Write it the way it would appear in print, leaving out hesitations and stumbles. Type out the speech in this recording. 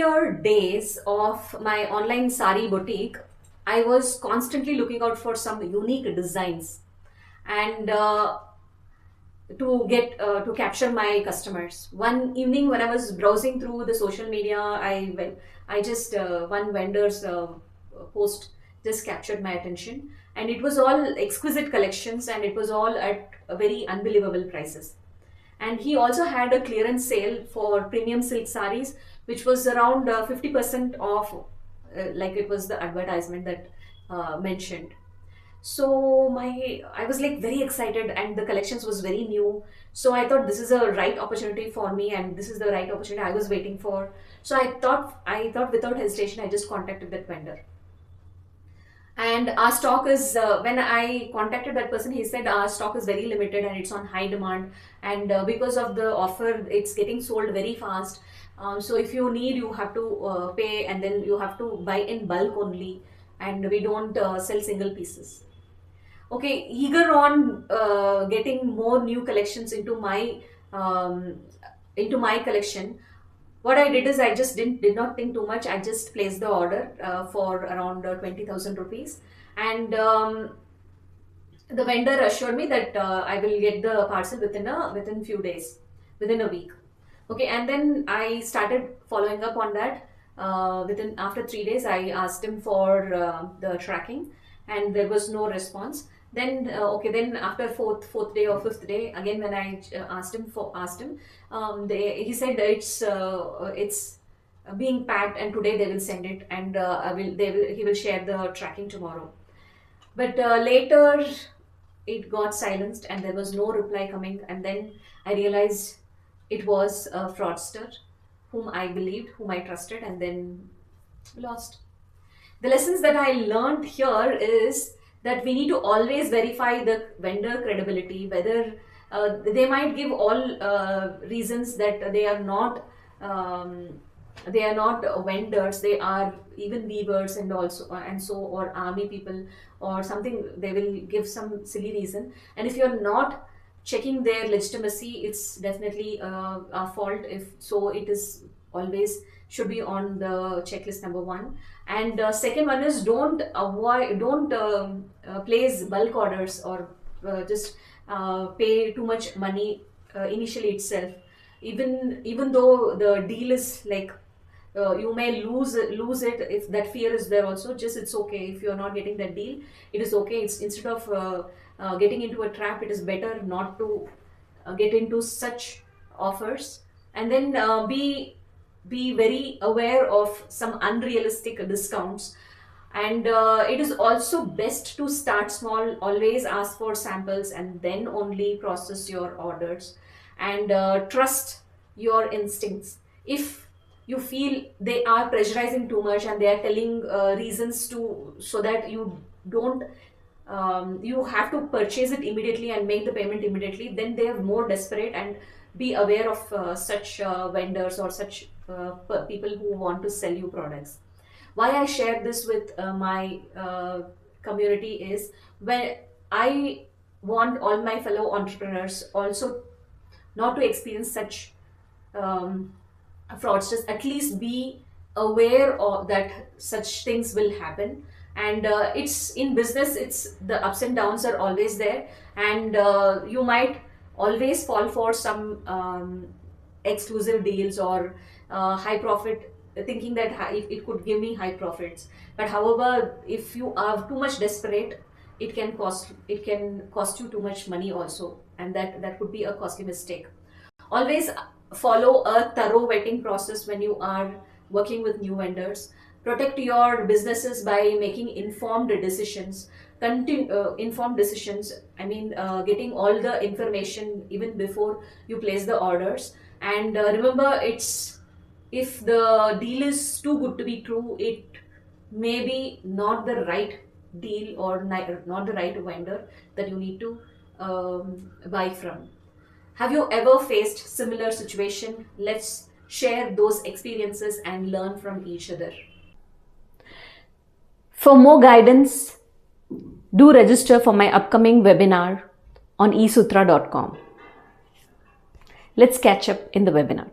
earlier days of my online sari boutique, I was constantly looking out for some unique designs and to capture my customers. One evening when I was browsing through the social media, I just one vendor's post just captured my attention, and it was all exquisite collections, and it was all at very unbelievable prices. And he also had a clearance sale for premium silk saris, which was around 50% off, like it was the advertisement that mentioned. So I was like very excited, and the collections was very new. So I thought this is a right opportunity for me, and this is the right opportunity I was waiting for. So I thought without hesitation, I just contacted that vendor. And our stock is, when I contacted that person, he said our stock is very limited and it's on high demand, and because of the offer, it's getting sold very fast. So if you need, you have to pay, and then you have to buy in bulk only, and we don't sell single pieces. Okay, eager on getting more new collections um, into my collection, what I did is I just did not think too much. I just placed the order for around 20,000 rupees, and the vendor assured me that I will get the parcel within few days, within a week. Okay, and then I started following up on that. Within after 3 days, I asked him for the tracking, and there was no response. Then okay, then after fourth day or fifth day, again when I asked him, he said it's being packed, and today they will send it, and he will share the tracking tomorrow. But later it got silenced, and there was no reply coming, and then I realized it was a fraudster whom I believed, whom I trusted, and then lost. The lessons that I learned here is that we need to always verify the vendor credibility, whether they might give all reasons that they are not vendors, they are even weavers, and also and so, or army people or something. They will give some silly reason, and if you're not checking their legitimacy, it's definitely a fault. If so, it is always should be on the checklist number one. And second one is don't place bulk orders, or just pay too much money initially itself. Even though the deal is like, you may lose it, if that fear is there also, just it's okay. If you're not getting that deal, it is okay. It's instead of getting into a trap, it is better not to get into such offers. And then be very aware of some unrealistic discounts. And it is also best to start small. Always ask for samples, and then only process your orders. And trust your instincts. If you feel they are pressurizing too much, and they are telling reasons to, so that you don't you have to purchase it immediately and make the payment immediately, then they are more desperate. And be aware of such vendors, or such people who want to sell you products. Why I share this with my community is, when I want all my fellow entrepreneurs also not to experience such um, fraudsters. At least be aware of that such things will happen. And it's in business, it's the ups and downs are always there. And you might always fall for some exclusive deals, or high profit, thinking that it could give me high profits. But however, if you are too much desperate, it can cost you too much money also, and that could be a costly mistake. Always follow a thorough vetting process when you are working with new vendors. Protect your businesses by making informed decisions. Informed decisions, I mean, getting all the information even before you place the orders. And remember, it's if the deal is too good to be true, it may be not the right deal, or not the right vendor that you need to buy from. Have you ever faced similar situation? Let's share those experiences and learn from each other. For more guidance, do register for my upcoming webinar on esutra.com. Let's catch up in the webinar.